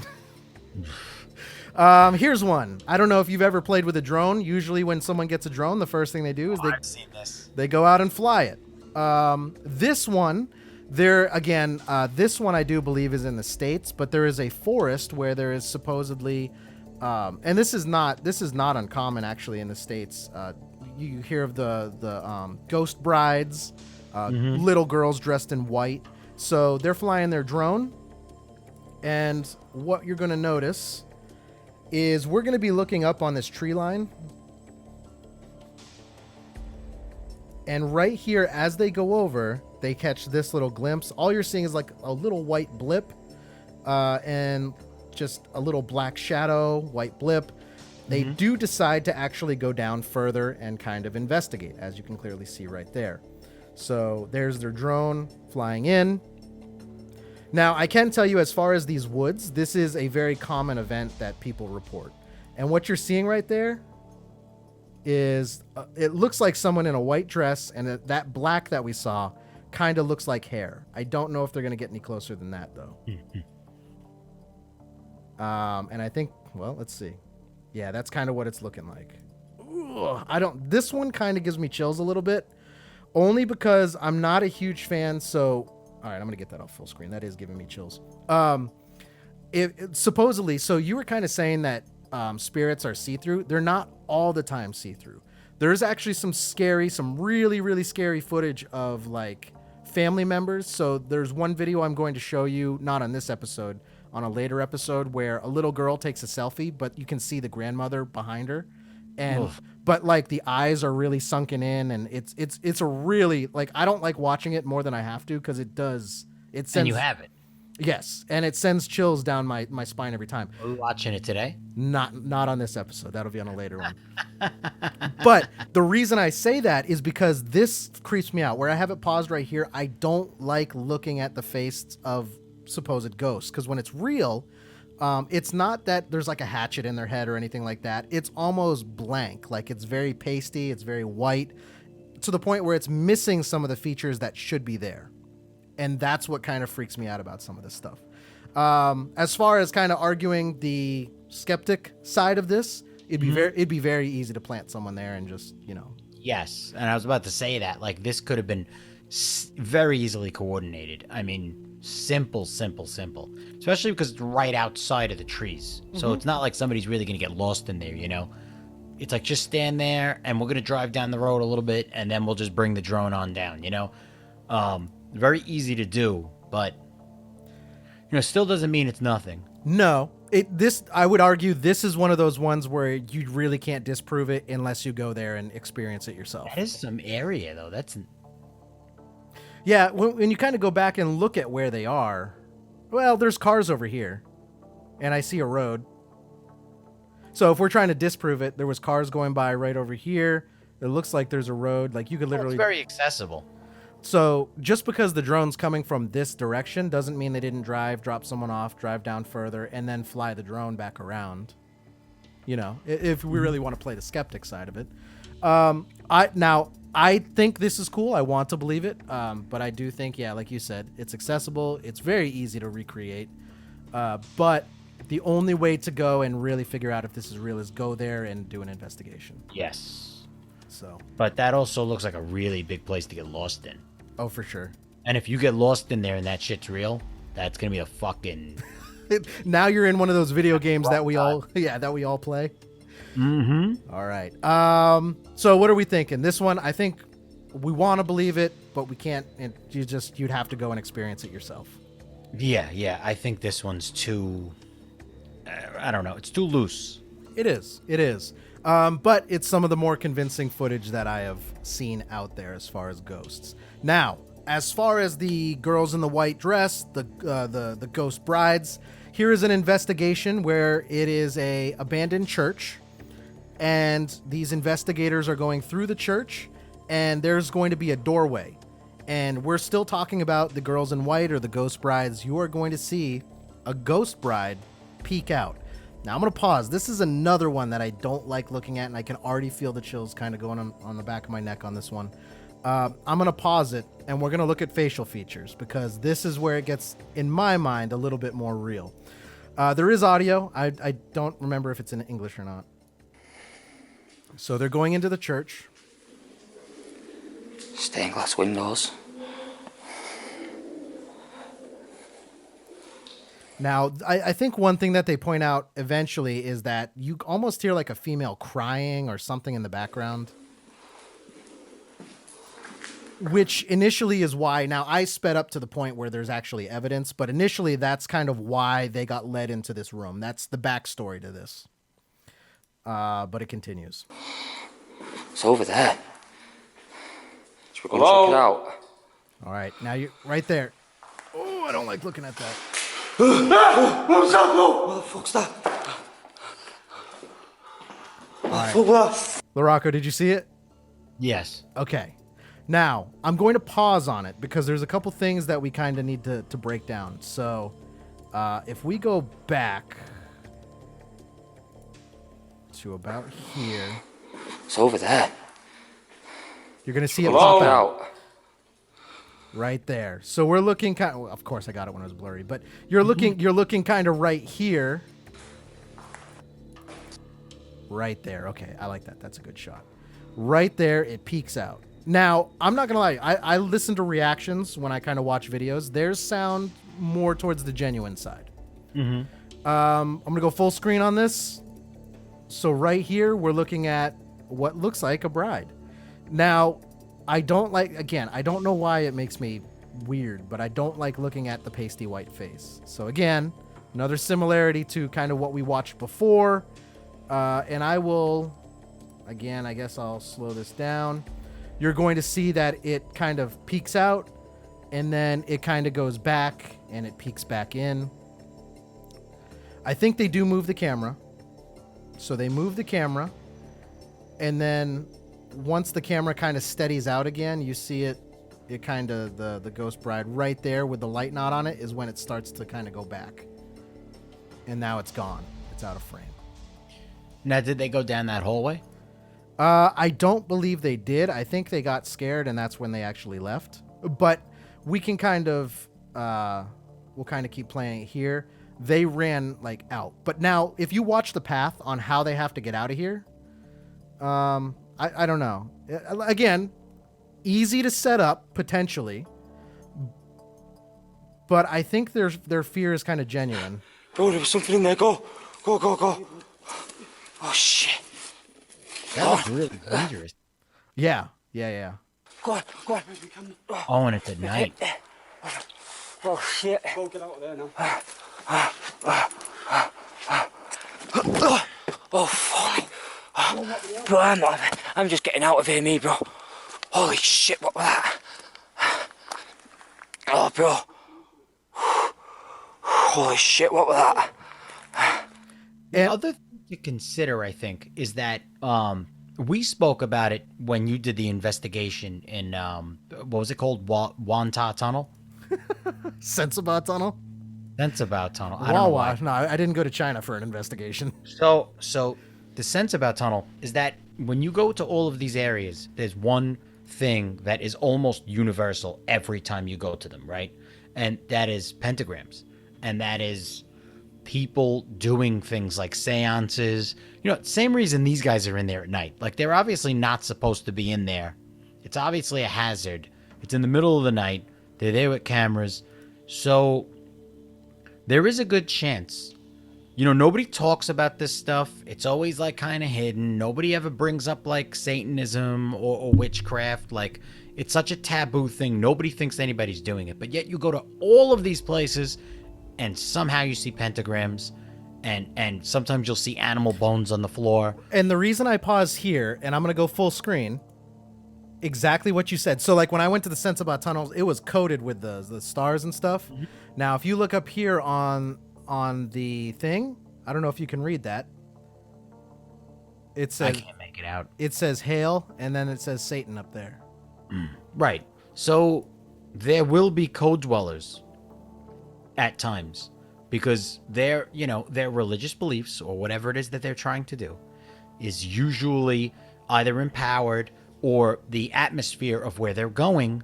Here's one. I don't know if you've ever played with a drone. Usually when someone gets a drone, the first thing they do is I've seen this. They go out and fly it. This one, this one I do believe is in the States, but there is a forest where there is supposedly And this is not uncommon actually in the States. You hear of the ghost brides, little girls dressed in white. So they're flying their drone, and what you're going to notice is we're going to be looking up on this tree line. And right here, as they go over, they catch this little glimpse. All you're seeing is like a little white blip, and just a little black shadow, white blip. They do decide to actually go down further and kind of investigate, as you can clearly see right there. So there's their drone flying in. Now, I can tell you, as far as these woods, this is a very common event that people report. And what you're seeing right there is, it looks like someone in a white dress, and that black that we saw kind of looks like hair. I don't know if they're going to get any closer than that, though. And I think, well, let's see. Yeah, that's kind of what it's looking like. This one kind of gives me chills a little bit, only because I'm not a huge fan. So, all right, I'm going to get that off full screen. That is giving me chills. Supposedly, so you were kind of saying that spirits are see-through. They're not all the time see-through. There's actually some really, really scary footage of like family members. So there's one video I'm going to show you, not on this episode, on a later episode, where a little girl takes a selfie, but you can see the grandmother behind her, and but like the eyes are really sunken in, and it's a really, like, I don't like watching it more than I have to, because it sends, And you have it. Yes, and it sends chills down my spine every time. Are we watching it today? Not on this episode. That'll be on a later one. But the reason I say that is because this creeps me out. Where I have it paused right here, I don't like looking at the face of supposed ghosts, because when it's real, it's not that there's like a hatchet in their head or anything like that. It's almost blank. Like, it's very pasty, it's very white, to the point where it's missing some of the features that should be there. And that's what kind of freaks me out about some of this stuff. As far as kind of arguing the skeptic side of this, it'd be very easy to plant someone there and just, Yes, and I was about to say that. Like, this could have been very easily coordinated. I mean, simple. Especially because it's right outside of the trees. So it's not like somebody's really going to get lost in there, It's like, just stand there, and we're going to drive down the road a little bit, and then we'll just bring the drone on down, Very easy to do, but, still doesn't mean it's nothing. No. I would argue this is one of those ones where you really can't disprove it unless you go there and experience it yourself. That is some area, though. Yeah, when you kind of go back and look at where they are, well, there's cars over here, and I see a road. So if we're trying to disprove it, there was cars going by right over here. It looks like there's a road. Like, you could literally... It's very accessible. So just because the drone's coming from this direction doesn't mean they didn't drop someone off, drive down further, and then fly the drone back around. If we really want to play the skeptic side of it. I think this is cool. I want to believe it. But I do think, yeah, like you said, it's accessible. It's very easy to recreate. But the only way to go and really figure out if this is real is go there and do an investigation. Yes. So. But that also looks like a really big place to get lost in. Oh, for sure. And if you get lost in there and that shit's real, that's going to be a fucking... Now you're in one of those video games that we all play. Mm-hmm. All right. So what are we thinking? This one, I think we want to believe it, but we can't. You'd have to go and experience it yourself. Yeah. I think this one's too... I don't know. It's too loose. It is. But it's some of the more convincing footage that I have seen out there as far as ghosts. Now, as far as the girls in the white dress, the ghost brides, here is an investigation where it is a abandoned church, and these investigators are going through the church, and there's going to be a doorway. And we're still talking about the girls in white or the ghost brides. You are going to see a ghost bride peek out. Now, I'm going to pause. This is another one that I don't like looking at, and I can already feel the chills kind of going on the back of my neck on this one. I'm going to pause it, and we're going to look at facial features, because this is where it gets, in my mind, a little bit more real. There is audio. I don't remember if it's in English or not. So they're going into the church. Stained glass windows. Now, I think one thing that they point out eventually is that you almost hear like a female crying or something in the background. Which initially is why, now I sped up to the point where there's actually evidence, but initially that's kind of why they got led into this room. That's the backstory to this. But it continues. It's over there. Should we go check it out? All right, now you're right there. Oh, I don't like looking at that. What's that? No! What the fuck's that? All right. LaRocco, did you see it? Yes. Okay. Now, I'm going to pause on it because there's a couple things that we kind of need to break down. So, if we go back to about here. It's over there. You're going to see it Check pop it out. Right there. So we're looking kind of, well, of course I got it when it was blurry, but you're looking kind of right here. Right there. Okay, I like that. That's a good shot. Right there, it peeks out. Now, I'm not going to lie. I listen to reactions when I kind of watch videos. Theirs sound more towards the genuine side. I'm going to go full screen on this. So right here, we're looking at what looks like a bride. Now, I don't know why it makes me weird, but I don't like looking at the pasty white face. So again, another similarity to kind of what we watched before. And I will, again, I guess I'll slow this down. You're going to see that it kind of peeks out and then it kind of goes back and it peeks back in. I think they do move the camera. So they move the camera and then once the camera kind of steadies out again, you see it kind of, the ghost bride right there with the light knot on it is when it starts to kind of go back. And now it's gone. It's out of frame. Now, did they go down that hallway? I don't believe they did. I think they got scared and that's when they actually left. But we can kind of, we'll kind of keep playing it here. They ran like out. But now, if you watch the path on how they have to get out of here, I don't know. Again, easy to set up, potentially. But I think their fear is kind of genuine. Bro, there was something in there. Go. Oh, shit. That was really dangerous. Yeah. Go on. Oh, and it's at night. Oh, shit. Go get out of there now. Oh, fuck. Bro, I'm just getting out of here, me, bro. Holy shit, what was that? Oh, bro. Holy shit, what was that? The other thing to consider, I think, is that we spoke about it when you did the investigation in, what was it called? Wanta Tunnel? Sensabaugh Tunnel? Sensabaugh Tunnel. I don't know why. No, I didn't go to China for an investigation. So the Sensabaugh Tunnel is that when you go to all of these areas, there's one thing that is almost universal every time you go to them, right? And that is pentagrams. And that is people doing things like seances. You know, same reason these guys are in there at night. Like, they're obviously not supposed to be in there. It's obviously a hazard. It's in the middle of the night. They're there with cameras. So there is a good chance. You know, nobody talks about this stuff. It's always, like, kind of hidden. Nobody ever brings up, like, Satanism or witchcraft. Like, it's such a taboo thing. Nobody thinks anybody's doing it. But yet you go to all of these places and somehow you see pentagrams and sometimes you'll see animal bones on the floor. And the reason I pause here, and I'm going to go full screen, exactly what you said. So, like, when I went to the Sensabaugh tunnels, it was coated with the stars and stuff. Mm-hmm. Now, if you look up here on the thing, I don't know if you can read that. It says, I can't make it out. It says hail, and then it says Satan up there. Right. So there will be code dwellers at times because their religious beliefs or whatever it is that they're trying to do is usually either empowered or the atmosphere of where they're going.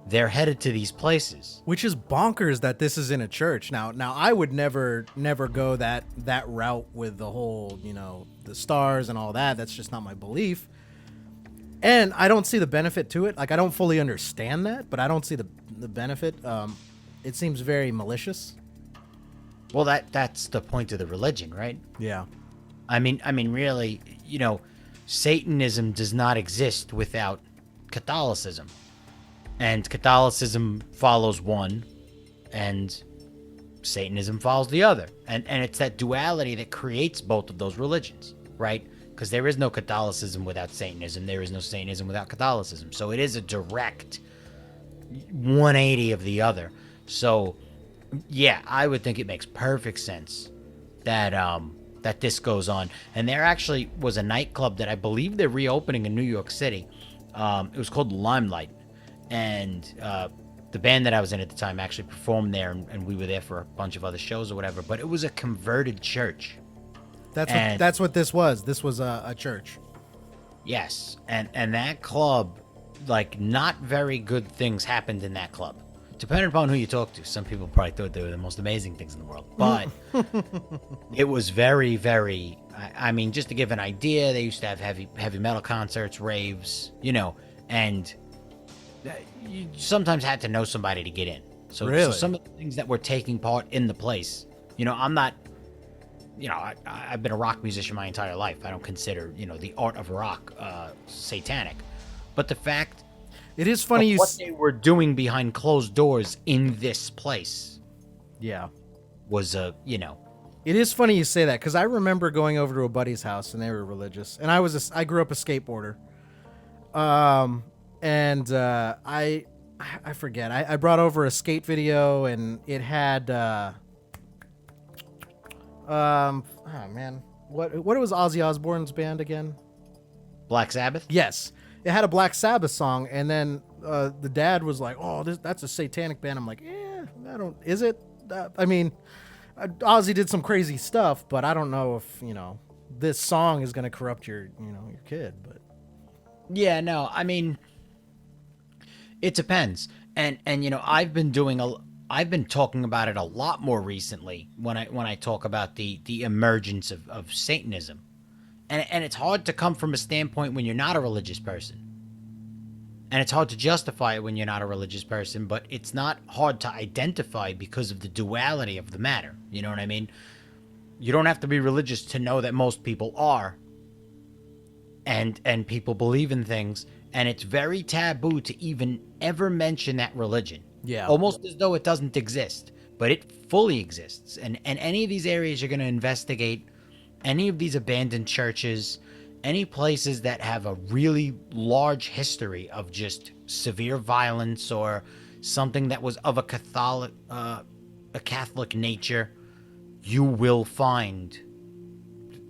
They're headed to these places, which is bonkers that this is in a church. Now I would never go that route with the whole, the stars and all that. That's just not my belief. And I don't see the benefit to it. Like, I don't fully understand that, but I don't see the benefit. It seems very malicious. Well, that's the point of the religion, right? Yeah. I mean, really, Satanism does not exist without Catholicism, and Catholicism follows one, and Satanism follows the other, and it's that duality that creates both of those religions, right? Because there is no Catholicism without Satanism, there is no Satanism without Catholicism, so it is a direct 180 of the other. So, yeah, I would think it makes perfect sense that that this goes on. And there actually was a nightclub that I believe they're reopening in New York City. It was called Limelight, and the band that I was in at the time actually performed there, and we were there for a bunch of other shows or whatever. But it was a converted church. That's what this was. This was a church. Yes, and that club, like, not very good things happened in that club. Depending upon who you talk to, some people probably thought they were the most amazing things in the world. But it was very, very... I mean, just to give an idea, they used to have heavy metal concerts, raves, and you sometimes had to know somebody to get in. So, Really? So some of the things that were taking part in the place, I'm not... I've been a rock musician my entire life. I don't consider, the art of rock satanic. But the fact... It is funny what they were doing behind closed doors in this place. Yeah. Was It is funny you say that, because I remember going over to a buddy's house and they were religious, and I grew up a skateboarder. I forget. I brought over a skate video, and it had oh man, what was Ozzy Osbourne's band again? Black Sabbath? Yes. It had a Black Sabbath song, and then the dad was like, "Oh, that's a satanic band." I'm like, "Yeah, is it?" I mean, Ozzy did some crazy stuff, but I don't know if this song is going to corrupt your kid. But yeah, no, I mean, it depends, and I've been talking about it a lot more recently when I talk about the emergence of Satanism. And it's hard to come from a standpoint when you're not a religious person. And it's hard to justify it when you're not a religious person, but it's not hard to identify because of the duality of the matter. You know what I mean? You don't have to be religious to know that most people are. And people believe in things, and it's very taboo to even ever mention that religion. Yeah. Almost as though it doesn't exist, but it fully exists. And any of these areas you're going to investigate, any of these abandoned churches, any places that have a really large history of just severe violence or something that was of a Catholic nature, you will find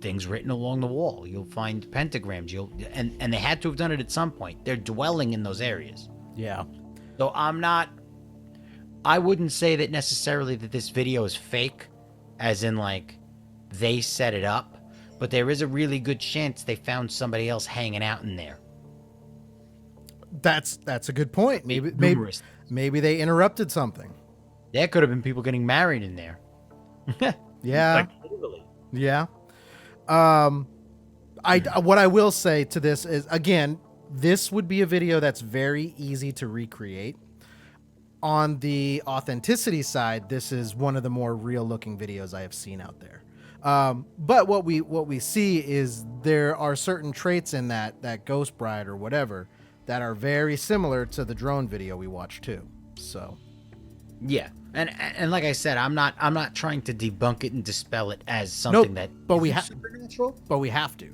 things written along the wall. You'll find pentagrams. And they had to have done it at some point. They're dwelling in those areas. yeah, So I wouldn't say that necessarily that this video is fake, as in like they set it up, but there is a really good chance they found somebody else hanging out in there. that's a good point. Numerous. Maybe they interrupted something. There could have been people getting married in there. Yeah. Like, literally. Yeah. What I will say to this is, again, this would be a video that's very easy to recreate. On the authenticity side, this is one of the more real looking videos I have seen out there. But what we see is there are certain traits in that Ghost Bride or whatever that are very similar to the drone video we watched too. So Yeah. And like I said, I'm not trying to debunk it and dispel it as something but we supernatural. but we have to,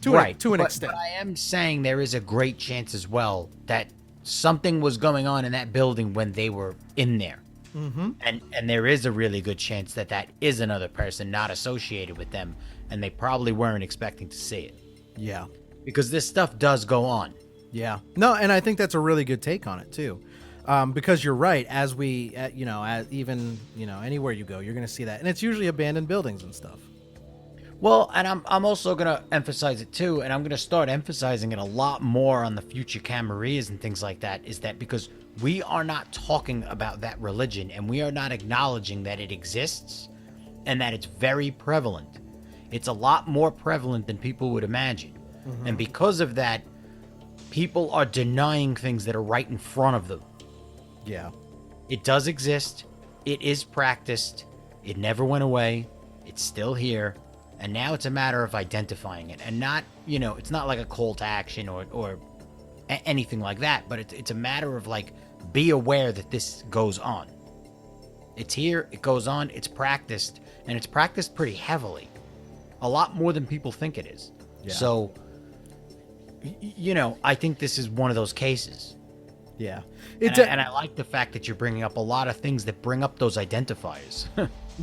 to an extent. But I am saying there is a great chance as well that something was going on in that building when they were in there. Mm-hmm. And there is a really good chance that is another person not associated with them, and they probably weren't expecting to see it. Yeah. Because this stuff does go on. Yeah. No, and I think that's a really good take on it too. Because you're right, as we, even anywhere you go, you're going to see that. And it's usually abandoned buildings and stuff. Well, and I'm also going to emphasize it too, and I'm going to start emphasizing it a lot more on the future cameras and things like that, is that because we are not talking about that religion, and we are not acknowledging that it exists and that it's very prevalent. It's a lot more prevalent than people would imagine. Mm-hmm. And because of that, people are denying things that are right in front of them. Yeah. It does exist. It is practiced. It never went away. It's still here. And now it's a matter of identifying it. And not, it's not like a call to action or anything like that. But it's a matter of, like, be aware that this goes on. It's here. It goes on. It's practiced. And it's practiced pretty heavily. A lot more than people think it is. Yeah. So, I think this is one of those cases. Yeah. And I like the fact that you're bringing up a lot of things that bring up those identifiers.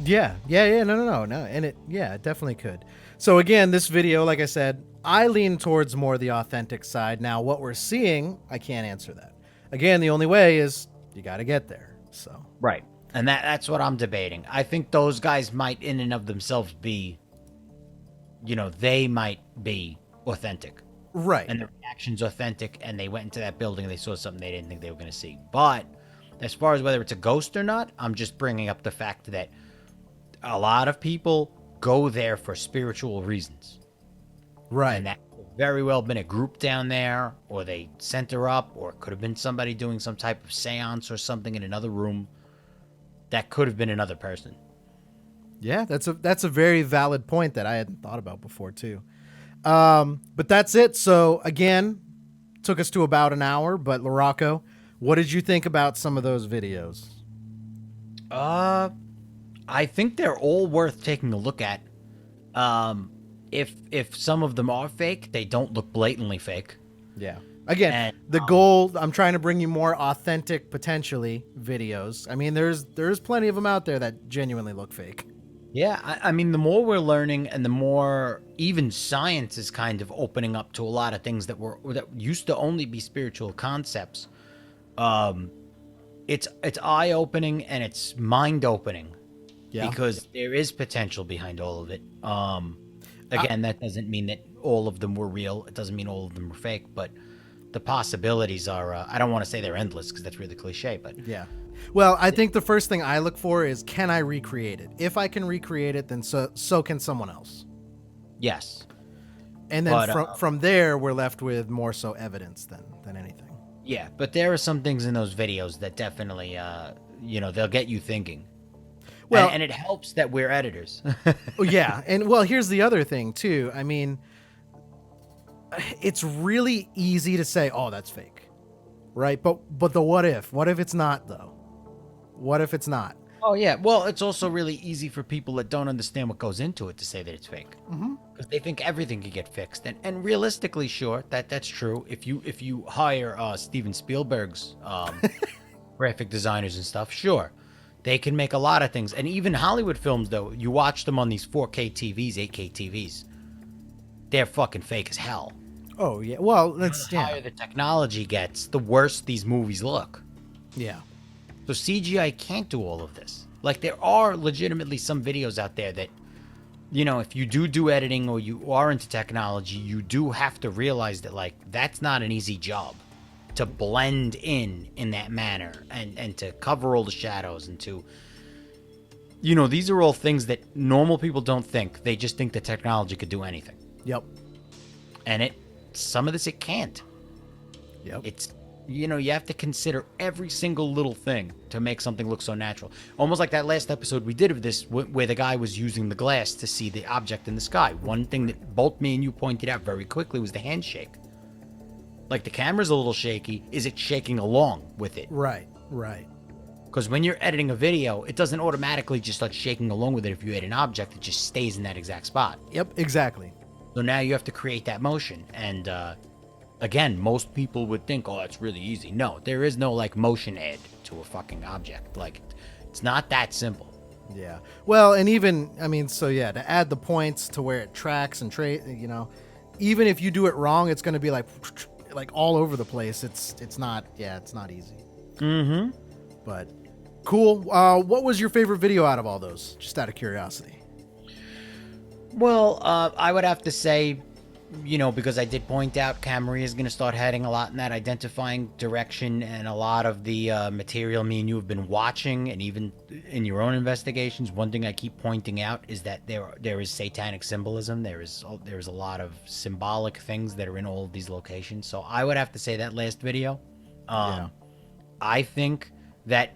Yeah. No. And it definitely could. So again, this video, like I said, I lean towards more the authentic side. Now, what we're seeing, I can't answer that. Again, the only way is you got to get there. So. Right. And that's what I'm debating. I think those guys might in and of themselves be, they might be authentic. Right. And the reaction's authentic, and they went into that building and they saw something they didn't think they were going to see. But as far as whether it's a ghost or not, I'm just bringing up the fact that a lot of people go there for spiritual reasons. Right. And that could very well been a group down there, or they sent her up, or it could have been somebody doing some type of seance or something in another room. That could have been another person. Yeah, that's a very valid point that I hadn't thought about before too. But that's it. So again, took us to about an hour, but Larocco, what did you think about some of those videos? I think they're all worth taking a look at. If some of them are fake, they don't look blatantly fake. Yeah. Again, And, the goal, I'm trying to bring you more authentic, potentially, videos. I mean, there's plenty of them out there that genuinely look fake. Yeah, I mean, the more we're learning and the more even science is kind of opening up to a lot of things that used to only be spiritual concepts. It's eye-opening and it's mind-opening. Yeah. Because there is potential behind all of it. Again, that doesn't mean that all of them were real. It doesn't mean all of them were fake, but the possibilities are, I don't want to say they're endless because that's really cliche, but Yeah. Well, I think the first thing I look for is, can I recreate it? If I can recreate it, then so can someone else. yes. And then But, from there, we're left with more so evidence than anything. Yeah, but there are some things in those videos that definitely, they'll get you thinking. Well- and it helps that we're editors. Oh, yeah. And well, here's the other thing too. I mean, it's really easy to say, oh, that's fake. Right? But the what if? What if it's not though? What if it's not? Oh, yeah. Well, it's also really easy for people that don't understand what goes into it to say that it's fake. Because they think everything can get fixed. And realistically, sure, that's true. If you hire Steven Spielberg's graphic designers and stuff, sure. They can make a lot of things. And even Hollywood films, though, you watch them on these 4K TVs, 8K TVs. They're fucking fake as hell. Oh, yeah. Well, that's, The higher the technology gets, the worse these movies look. Yeah. So CGI can't do all of this. Like, there are legitimately some videos out there that, if you do editing or you are into technology, you do have to realize that, like, that's not an easy job to blend in that manner and to cover all the shadows and to, these are all things that normal people don't think. They just think that technology could do anything. Yep. And some of this it can't. Yep. It's, you have to consider every single little thing to make something look so natural. Almost like that last episode we did of this, where the guy was using the glass to see the object in the sky. One thing that both me and you pointed out very quickly was the handshake. Like, the camera's a little shaky. Is it shaking along with it? Right. Because when you're editing a video, it doesn't automatically just start shaking along with it if you hit an object. It just stays in that exact spot. Yep, exactly. So now you have to create that motion. And, again, most people would think, oh, that's really easy. No, there is no, like, motion add to a fucking object. Like, it's not that simple. Yeah. Well, and even, I mean, so yeah, to add the points to where it tracks and even if you do it wrong, it's going to be like all over the place. It's not easy. Mm-hmm. But cool. What was your favorite video out of all those? Just out of curiosity. Well, I would have to say, because I did point out Camry is going to start heading a lot in that identifying direction, and a lot of the material me and you have been watching, and even in your own investigations, one thing I keep pointing out is that there is satanic symbolism. There is a lot of symbolic things that are in all of these locations. So I would have to say that last video, I think that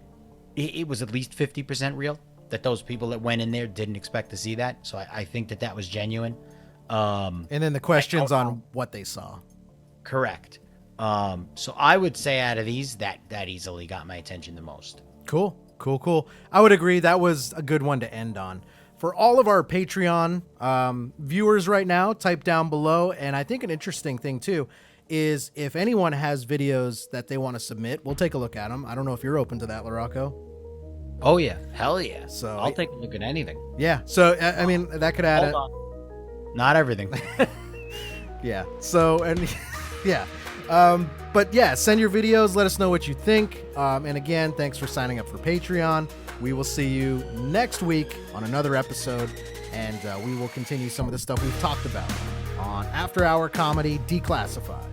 it was at least 50% real. that those people that went in there didn't expect to see that. So I think that was genuine. And then the questions on what they saw. Correct. So I would say out of these, that easily got my attention the most. Cool. I would agree. That was a good one to end on. For all of our Patreon viewers right now, type down below. And I think an interesting thing too is if anyone has videos that they want to submit, we'll take a look at them. I don't know if you're open to that, Larocco. Oh yeah, hell yeah. So I'll take a look at anything. Yeah. So I mean, that could add. Hold on. Not everything. Yeah. So and yeah. But yeah, send your videos. Let us know what you think. And again, thanks for signing up for Patreon. We will see you next week on another episode, and we will continue some of the stuff we've talked about on After Hour Comedy Declassified.